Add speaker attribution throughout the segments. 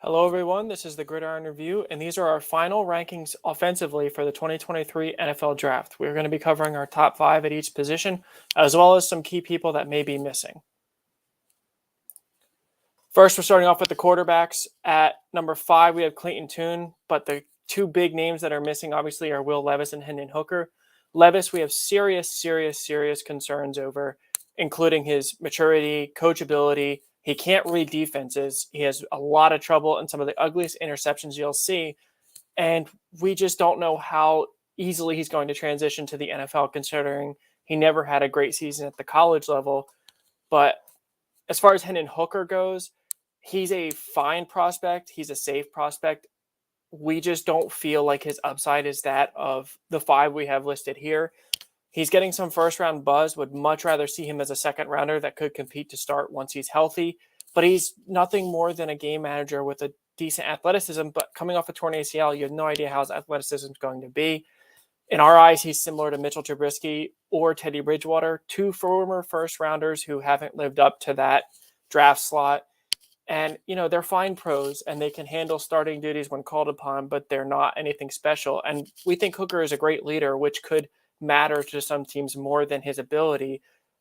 Speaker 1: Hello, everyone. This is the Gridiron Review, and these are our final rankings offensively for the 2023 NFL Draft. We're going to be covering our top 5 at each position, as well as some key people that may be missing. First, we're starting off with the quarterbacks. At number 5, we have Clayton Tune, but the two big names that are missing, obviously, are Will Levis and Hendon Hooker. Levis, we have serious concerns over, including his maturity, coachability. He can't read defenses. He has a lot of trouble in some of the ugliest interceptions you'll see. And we just don't know how easily he's going to transition to the NFL, considering he never had a great season at the college level. But as far as Hendon Hooker goes, he's a fine prospect. He's a safe prospect. We just don't feel like his upside is that of the 5 we have listed here. He's getting some first-round buzz. Would much rather see him as a second-rounder that could compete to start once he's healthy. But he's nothing more than a game manager with a decent athleticism. But coming off a torn ACL, you have no idea how his athleticism is going to be. In our eyes, he's similar to Mitchell Trubisky or Teddy Bridgewater, 2 former first-rounders who haven't lived up to that draft slot. And, they're fine pros and they can handle starting duties when called upon, but they're not anything special. And we think Hooker is a great leader, which could matter to some teams more than his ability,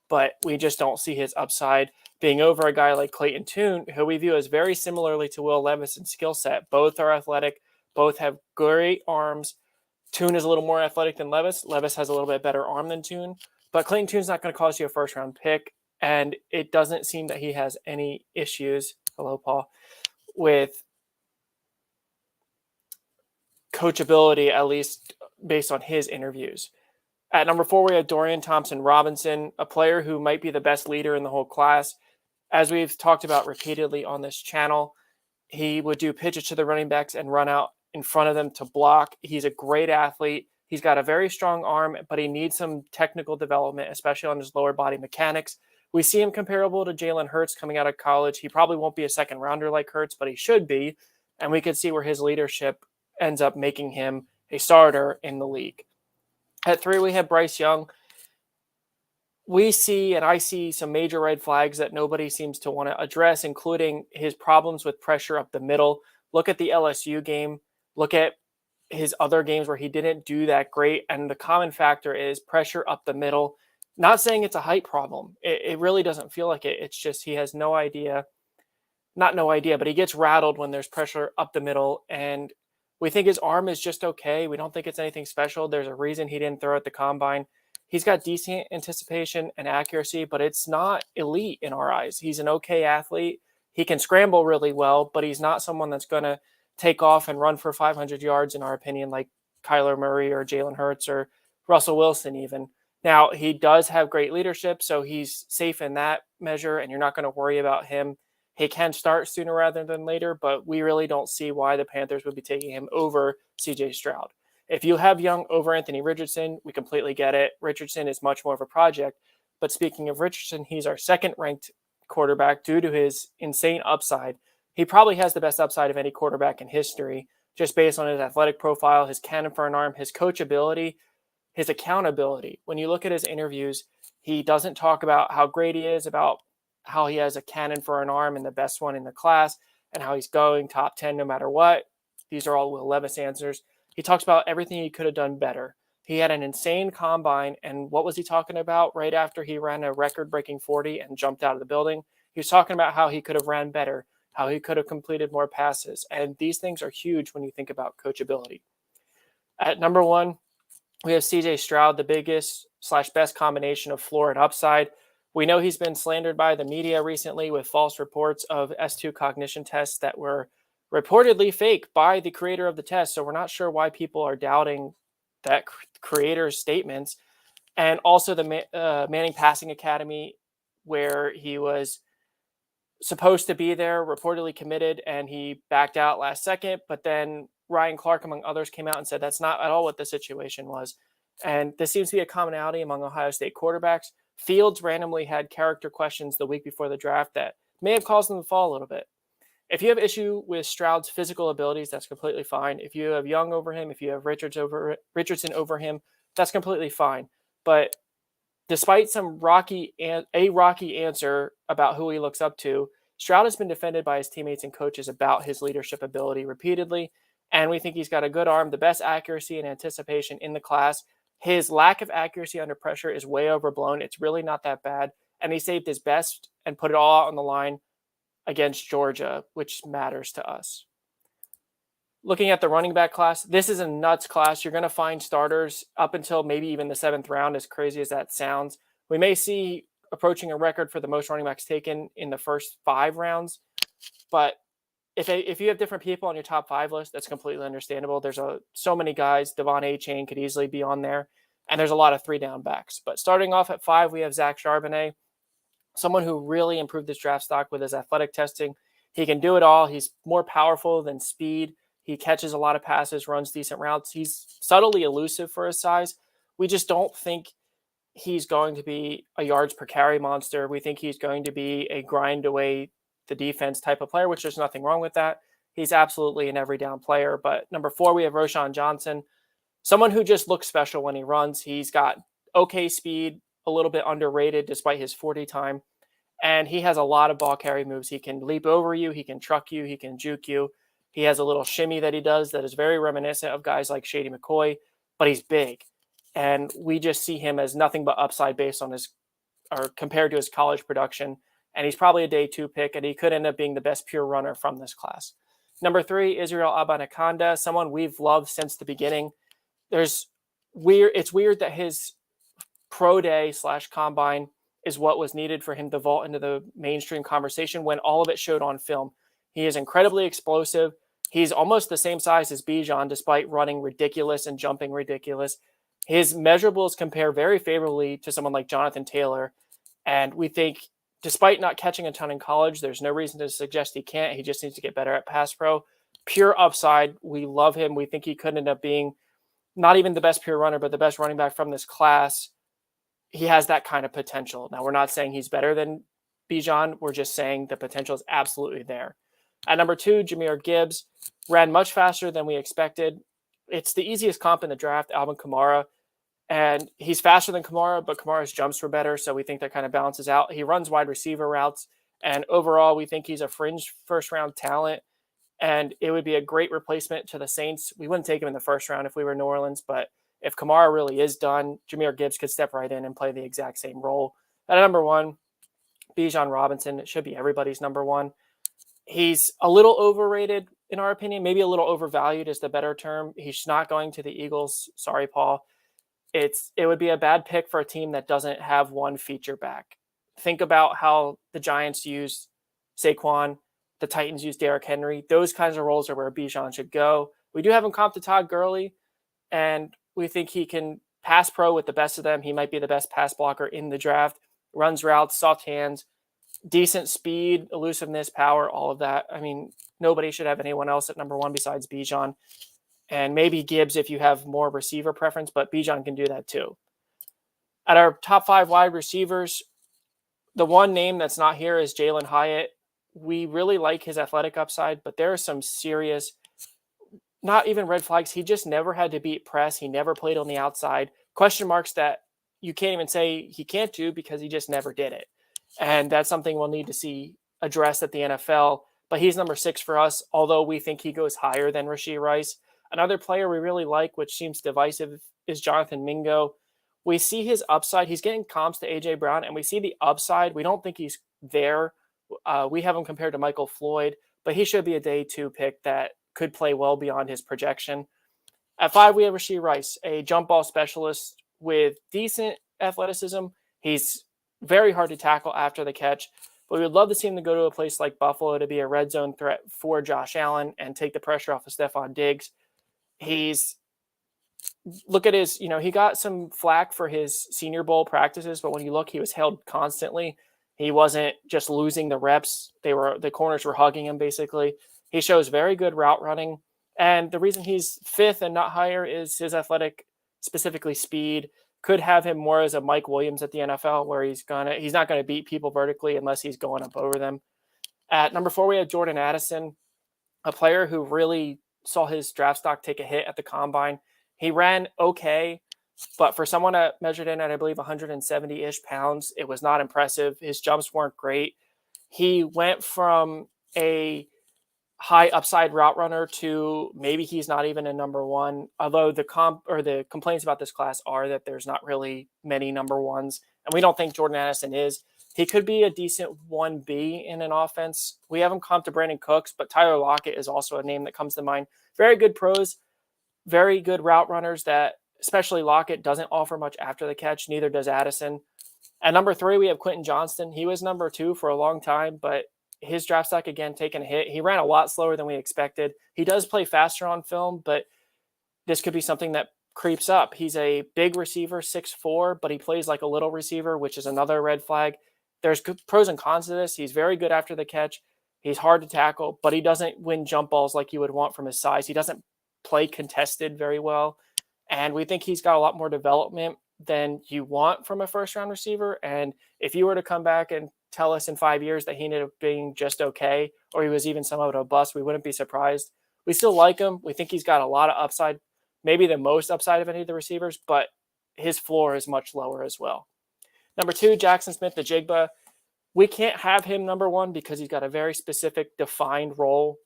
Speaker 1: but we just don't see his upside being over a guy like Clayton Tune, who we view as very similarly to Will Levis in skill set. Both are athletic, both have great arms. Tune is a little more athletic than Levis. Levis has a little bit better arm than Tune, but Clayton Tune's not going to cost you a first-round pick, and it doesn't seem that he has any issues, hello, Paul, with coachability, at least based on his interviews. At number 4, we have Dorian Thompson-Robinson, a player who might be the best leader in the whole class. As we've talked about repeatedly on this channel, he would do pitches to the running backs and run out in front of them to block. He's a great athlete. He's got a very strong arm, but he needs some technical development, especially on his lower body mechanics. We see him comparable to Jalen Hurts coming out of college. He probably won't be a second rounder like Hurts, but he should be. And we could see where his leadership ends up making him a starter in the league. At 3, we have Bryce Young. We see, and I see, some major red flags that nobody seems to want to address, including his problems with pressure up the middle. Look at the LSU game. Look at his other games where he didn't do that great. And the common factor is pressure up the middle. Not saying it's a height problem. It really doesn't feel like it. It's just he has no idea. Not no idea, but he gets rattled when there's pressure up the middle. And we think his arm is just okay. We don't think it's anything special. There's a reason he didn't throw at the combine. He's got decent anticipation and accuracy, but it's not elite in our eyes. He's an okay athlete. He can scramble really well, but he's not someone that's going to take off and run for 500 yards, in our opinion, like Kyler Murray or Jalen Hurts or Russell Wilson even. Now, he does have great leadership, so he's safe in that measure, and you're not going to worry about him. He can start sooner rather than later, but we really don't see why the Panthers would be taking him over C.J. Stroud. If you have Young over Anthony Richardson, we completely get it. Richardson is much more of a project. But speaking of Richardson, he's our second-ranked quarterback due to his insane upside. He probably has the best upside of any quarterback in history, just based on his athletic profile, his cannon for an arm, his coachability, his accountability. When you look at his interviews, he doesn't talk about how great he is, about how he has a cannon for an arm and the best one in the class, and how he's going top 10 no matter what. These are all Will Levis answers. He talks about everything he could have done better. He had an insane combine, and what was he talking about right after he ran a record-breaking 40 and jumped out of the building? He was talking about how he could have ran better, how he could have completed more passes, and these things are huge when you think about coachability. At number 1, we have C.J. Stroud, the biggest/best combination of floor and upside. We know he's been slandered by the media recently with false reports of S2 cognition tests that were reportedly fake by the creator of the test. So we're not sure why people are doubting that creator's statements. And also the Manning Passing Academy, where he was supposed to be there, reportedly committed, and he backed out last second. But then Ryan Clark, among others, came out and said that's not at all what the situation was. And this seems to be a commonality among Ohio State quarterbacks. Fields randomly had character questions the week before the draft that may have caused them to fall a little bit. If you have issue with Stroud's physical abilities, that's completely fine. If you have Young over him, if you have Richardson over him, that's completely fine. But despite some rocky answer about who he looks up to, Stroud has been defended by his teammates and coaches about his leadership ability repeatedly, and we think he's got a good arm, the best accuracy and anticipation in the class. His lack of accuracy under pressure is way overblown. It's really not that bad, and he saved his best and put it all out on the line against Georgia, which matters to us. Looking at the running back class, this is a nuts class. You're going to find starters up until maybe even the 7th round, as crazy as that sounds. We may see approaching a record for the most running backs taken in the first 5 rounds, but if you have different people on your top 5 list, that's completely understandable. There's so many guys. Devon A-Chain could easily be on there, and there's a lot of 3-down backs. But starting off at 5, we have Zach Charbonnet, someone who really improved his draft stock with his athletic testing. He can do it all. He's more powerful than speed. He catches a lot of passes, runs decent routes. He's subtly elusive for his size. We just don't think he's going to be a yards per carry monster. We think he's going to be a grind away the defense type of player, which there's nothing wrong with that. He's absolutely an every down player. But number 4, we have Roschon Johnson, someone who just looks special when he runs. He's got okay speed, a little bit underrated despite his 40 time. And he has a lot of ball carry moves. He can leap over you. He can truck you. He can juke you. He has a little shimmy that he does that is very reminiscent of guys like Shady McCoy, but he's big. And we just see him as nothing but upside based on his, or compared to his college production. And he's probably a day 2 pick, and he could end up being the best pure runner from this class. Number 3, Israel Abanikanda, someone we've loved since the beginning. It's weird that his pro day / combine is what was needed for him to vault into the mainstream conversation when all of it showed on film. He is incredibly explosive. He's almost the same size as Bijan, despite running ridiculous and jumping ridiculous. His measurables compare very favorably to someone like Jonathan Taylor. And we think, despite not catching a ton in college, there's no reason to suggest he can't. He just needs to get better at pass pro. Pure upside. We love him. We think he could end up being not even the best pure runner, but the best running back from this class. He has that kind of potential. Now, we're not saying he's better than Bijan. We're just saying the potential is absolutely there. At number 2, Jahmyr Gibbs ran much faster than we expected. It's the easiest comp in the draft, Alvin Kamara. And he's faster than Kamara, but Kamara's jumps were better, so we think that kind of balances out. He runs wide receiver routes, and overall, we think he's a fringe first-round talent, and it would be a great replacement to the Saints. We wouldn't take him in the first round if we were New Orleans, but if Kamara really is done, Jahmyr Gibbs could step right in and play the exact same role. At number 1, Bijan Robinson. It should be everybody's number 1. He's a little overrated, in our opinion, maybe a little overvalued is the better term. He's not going to the Eagles. Sorry, Paul. It would be a bad pick for a team that doesn't have one feature back. Think about how the Giants use Saquon, the Titans use Derrick Henry. Those kinds of roles are where Bijan should go. We do have him comp to Todd Gurley, and we think he can pass pro with the best of them. He might be the best pass blocker in the draft. Runs routes, soft hands, decent speed, elusiveness, power, all of that. I mean, nobody should have anyone else at number 1 besides Bijan. And maybe Gibbs if you have more receiver preference, but Bijan can do that too. At our top 5 wide receivers, the one name that's not here is Jalen Hyatt. We really like his athletic upside, but there are some serious, not even red flags. He just never had to beat press. He never played on the outside. Question marks that you can't even say he can't do because he just never did it. And that's something we'll need to see addressed at the NFL. But he's number 6 for us, although we think he goes higher than Rashee Rice. Another player we really like, which seems divisive, is Jonathan Mingo. We see his upside. He's getting comps to A.J. Brown, and we see the upside. We don't think he's there. We have him compared to Michael Floyd, but he should be a day 2 pick that could play well beyond his projection. At 5, we have Rashee Rice, a jump ball specialist with decent athleticism. He's very hard to tackle after the catch, but we would love to see him to go to a place like Buffalo to be a red zone threat for Josh Allen and take the pressure off of Stephon Diggs. Look at his, he got some flack for his Senior Bowl practices, but when you look, he was held constantly. He wasn't just losing the reps. The corners were hugging him basically. He shows very good route running. And the reason he's 5th and not higher is his athletic, specifically speed, could have him more as a Mike Williams at the NFL, where he's not going to beat people vertically unless he's going up over them. At number 4, we have Jordan Addison, a player who really saw his draft stock take a hit at the combine. He ran okay, but for someone that measured in at, I believe, 170-ish pounds, it was not impressive. His jumps weren't great. He went from a high upside route runner to maybe he's not even a number one. Although the complaints about this class are that there's not really many number ones, and we don't think Jordan Addison is. He could be a decent 1B in an offense. We haven't comped to Brandon Cooks, but Tyler Lockett is also a name that comes to mind. Very good pros, very good route runners that, especially Lockett, doesn't offer much after the catch. Neither does Addison. At number 3, we have Quentin Johnston. He was number 2 for a long time, but his draft stock, again, taking a hit. He ran a lot slower than we expected. He does play faster on film, but this could be something that creeps up. He's a big receiver, 6'4", but he plays like a little receiver, which is another red flag. There's pros and cons to this. He's very good after the catch. He's hard to tackle, but he doesn't win jump balls like you would want from his size. He doesn't play contested very well, and we think he's got a lot more development than you want from a first-round receiver. And if you were to come back and tell us in 5 years that he ended up being just okay, or he was even somewhat of a bust, we wouldn't be surprised. We still like him. We think he's got a lot of upside, maybe the most upside of any of the receivers, but his floor is much lower as well. Number 2, Jackson Smith-Njigba. We can't have him number 1 because he's got a very specific defined role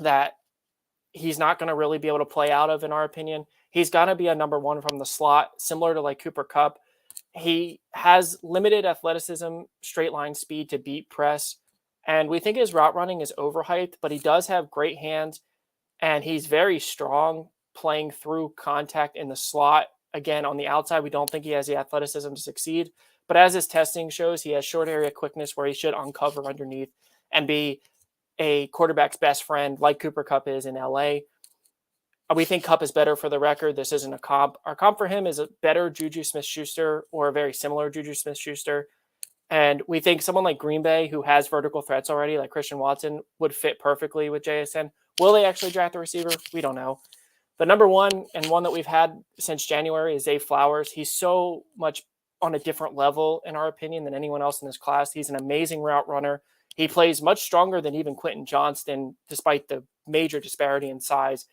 Speaker 1: that he's not going to really be able to play out of, in our opinion. He's going to be a number 1 from the slot, similar to like Cooper Kupp. He has limited athleticism, straight line speed to beat press, and we think his route running is overhyped, but he does have great hands, and he's very strong playing through contact in the slot. Again, on the outside, we don't think he has the athleticism to succeed, but as his testing shows, he has short area quickness where he should uncover underneath and be a quarterback's best friend like Cooper Kupp is in LA. We think Kupp is better. For the record, this isn't a comp. Our comp for him is a better Juju Smith-Schuster or a very similar Juju Smith-Schuster. And we think someone like Green Bay, who has vertical threats already, like Christian Watson, would fit perfectly with JSN. Will they actually draft a receiver? We don't know. The number 1, and one that we've had since January, is Zay Flowers. He's so much on a different level, in our opinion, than anyone else in this class. He's an amazing route runner. He plays much stronger than even Quentin Johnston, despite the major disparity in size.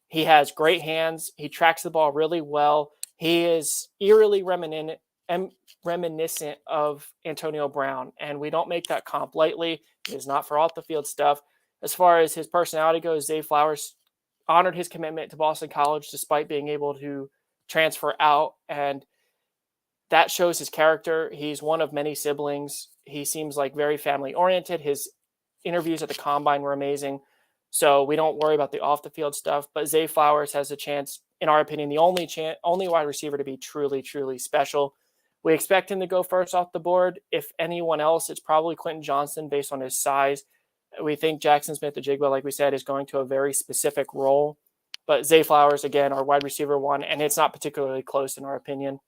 Speaker 1: He has great hands. He tracks the ball really well. He is eerily reminiscent of Antonio Brown, and we don't make that comp lightly. It is not for off-the-field stuff. As far as his personality goes, Zay Flowers honored his commitment to Boston College despite being able to transfer out, and that shows his character. He's one of many siblings. He seems like very family-oriented. His interviews at the Combine were amazing. So we don't worry about the off-the-field stuff. But Zay Flowers has a chance, in our opinion, the only wide receiver to be truly, truly special. We expect him to go first off the board. If anyone else, it's probably Quentin Johnston based on his size. We think Jackson Smith-Njigba, like we said, is going to a very specific role. But Zay Flowers, again, our wide receiver 1, and it's not particularly close in our opinion.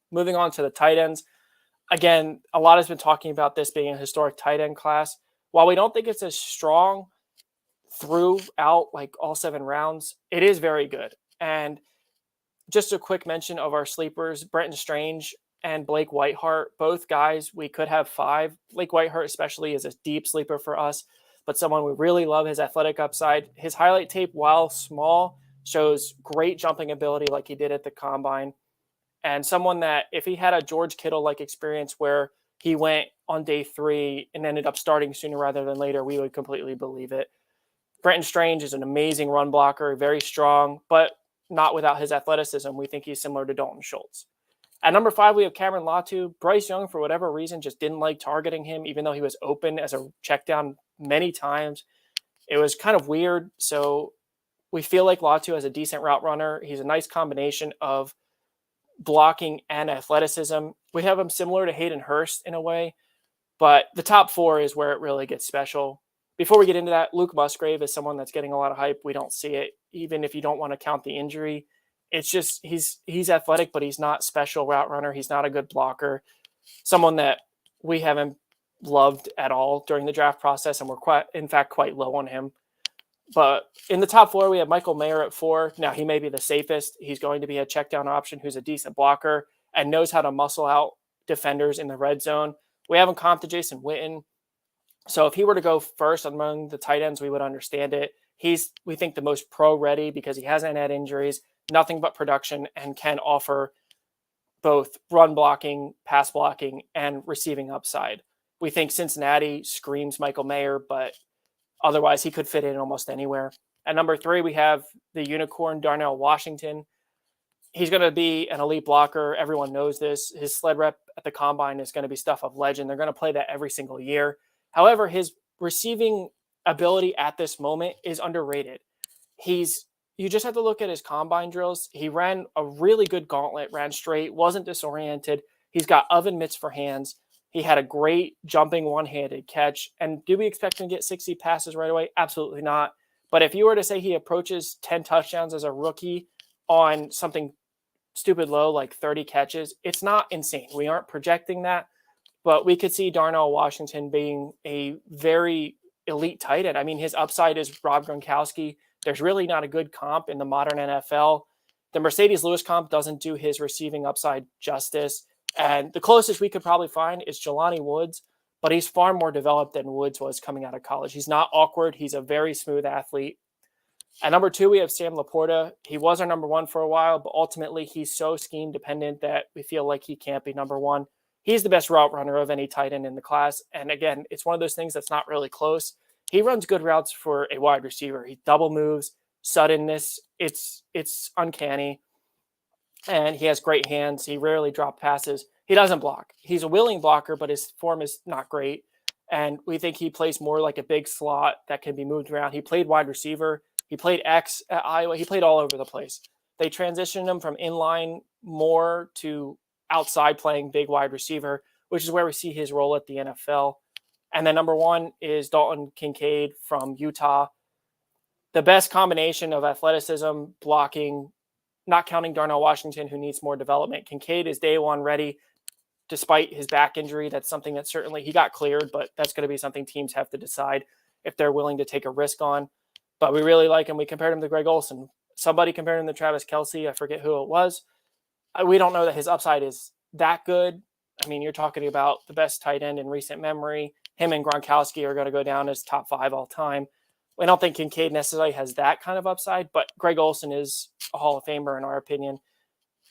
Speaker 1: Moving on to the tight ends. Again, a lot has been talking about this being a historic tight end class. While we don't think it's as strong throughout like all 7 rounds, it is very good. And just a quick mention of our sleepers, Brenton Strange and Blake Whiteheart, both guys we could have 5. Blake Whiteheart especially is a deep sleeper for us, but someone we really love his athletic upside. His highlight tape, while small, shows great jumping ability like he did at the Combine. And someone that if he had a George Kittle-like experience where he went on day 3 and ended up starting sooner rather than later, we would completely believe it. Brenton Strange is an amazing run blocker, very strong, but not without his athleticism. We think he's similar to Dalton Schultz. At number 5, we have Cameron Latu. Bryce Young, for whatever reason, just didn't like targeting him, even though he was open as a check down many times. It was kind of weird. So we feel like Latu has a decent route runner. He's a nice combination of blocking and athleticism. We have him similar to Hayden Hurst in a way, but the top 4 is where it really gets special. Before we get into that, Luke Musgrave is someone that's getting a lot of hype. We don't see it, even if you don't want to count the injury. It's just he's athletic, but he's not special route runner. He's not a good blocker. Someone that we haven't loved at all during the draft process, and we're quite low on him. But in the top 4, we have Michael Mayer at 4. Now, he may be the safest. He's going to be a check down option who's a decent blocker and knows how to muscle out defenders in the red zone. We haven't comped to Jason Witten. So if he were to go first among the tight ends, we would understand it. He's, we think, the most pro-ready because he hasn't had injuries, nothing but production, and can offer both run blocking, pass blocking, and receiving upside. We think Cincinnati screams Michael Mayer, but otherwise he could fit in almost anywhere. At number 3, we have the unicorn Darnell Washington. He's going to be an elite blocker. Everyone knows this. His sled rep at the combine is going to be stuff of legend. They're going to play that every single year. However, his receiving ability at this moment is underrated. You just have to look at his combine drills. He ran a really good gauntlet, ran straight, wasn't disoriented. He's got oven mitts for hands. He had a great jumping one-handed catch. And do we expect him to get 60 passes right away? Absolutely not. But if you were to say he approaches 10 touchdowns as a rookie on something stupid low, like 30 catches, it's not insane. We aren't projecting that, but we could see Darnell Washington being a very elite tight end. I mean, his upside is Rob Gronkowski. There's really not a good comp in the modern NFL. The Mercedes Lewis comp doesn't do his receiving upside justice. And the closest we could probably find is Jelani Woods, but he's far more developed than Woods was coming out of college. He's not awkward. He's a very smooth athlete. At number 2, we have Sam Laporta. He was our number 1 for a while, but ultimately he's so scheme dependent that we feel like he can't be number 1. He's the best route runner of any tight end in the class. And again, it's one of those things that's not really close. He runs good routes for a wide receiver. He double moves, suddenness. It's uncanny. And he has great hands. He rarely drops passes. He doesn't block. He's a willing blocker, but his form is not great. And we think he plays more like a big slot that can be moved around. He played wide receiver. He played X at Iowa. He played all over the place. They transitioned him from inline more to outside playing big wide receiver, which is where we see his role at the NFL. And then number 1 is Dalton Kincaid from Utah. The best combination of athleticism, blocking, not counting Darnell Washington, who needs more development. Kincaid is day 1 ready, despite his back injury. That's something that certainly he got cleared, but that's going to be something teams have to decide if they're willing to take a risk on. But we really like him. We compared him to Greg Olsen. Somebody compared him to Travis Kelce. I forget who it was. We don't know that his upside is that good. I mean, you're talking about the best tight end in recent memory. Him and Gronkowski are going to go down as top 5 all time. I don't think Kincaid necessarily has that kind of upside, but Greg Olsen is a Hall of Famer in our opinion.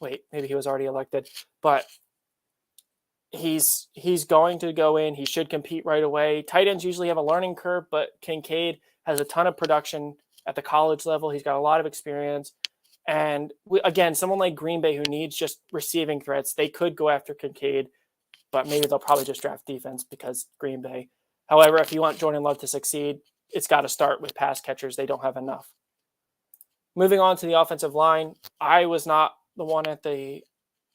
Speaker 1: Wait, maybe he was already elected, but he's going to go in. He should compete right away. Tight ends usually have a learning curve, but Kincaid has a ton of production at the college level. He's got a lot of experience. And again, someone like Green Bay who needs just receiving threats, they could go after Kincaid, but maybe they'll probably just draft defense because Green Bay. However, if you want Jordan Love to succeed, it's got to start with pass catchers. They don't have enough. Moving on to the offensive line, I was not the one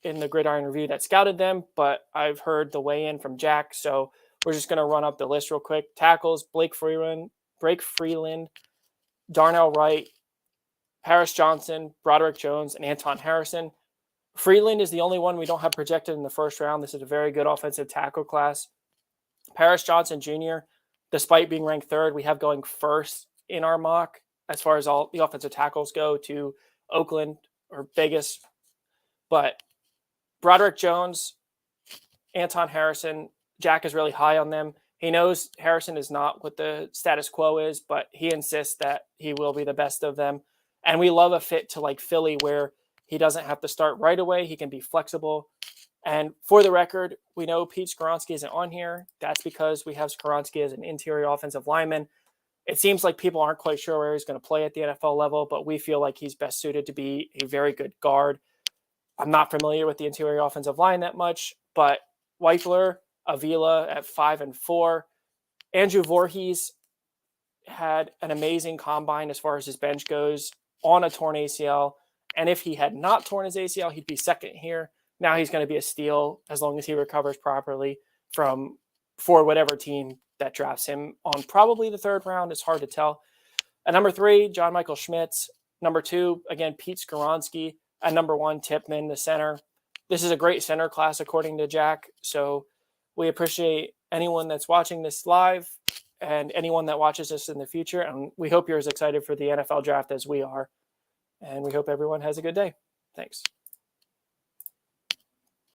Speaker 1: in the Gridiron Review that scouted them, but I've heard the weigh-in from Jack, so we're just going to run up the list real quick. Tackles, Blake Freeland, Darnell Wright, Paris Johnson, Broderick Jones, and Anton Harrison. Freeland is the only one we don't have projected in the first round. This is a very good offensive tackle class. Paris Johnson Jr., despite being ranked 3rd, we have going 1st in our mock as far as all the offensive tackles go to Oakland or Vegas. But Broderick Jones, Anton Harrison, Jack is really high on them. He knows Harrison is not what the status quo is, but he insists that he will be the best of them. And we love a fit to like Philly where he doesn't have to start right away. He can be flexible. And for the record, we know Pete Skoronski isn't on here. That's because we have Skoronski as an interior offensive lineman. It seems like people aren't quite sure where he's going to play at the NFL level, but we feel like he's best suited to be a very good guard. I'm not familiar with the interior offensive line that much, but Weifler, Avila at 5 and 4. Andrew Voorhees had an amazing combine as far as his bench goes on a torn ACL. And if he had not torn his ACL, he'd be 2nd here. Now he's going to be a steal as long as he recovers properly for whatever team that drafts him on probably the 3rd round. It's hard to tell. At number 3, John Michael Schmitz. Number 2, again, Pete Skoronski. At number 1, Tipman, the center. This is a great center class, according to Jack. So we appreciate anyone that's watching this live and anyone that watches this in the future. And we hope you're as excited for the NFL draft as we are. And we hope everyone has a good day. Thanks.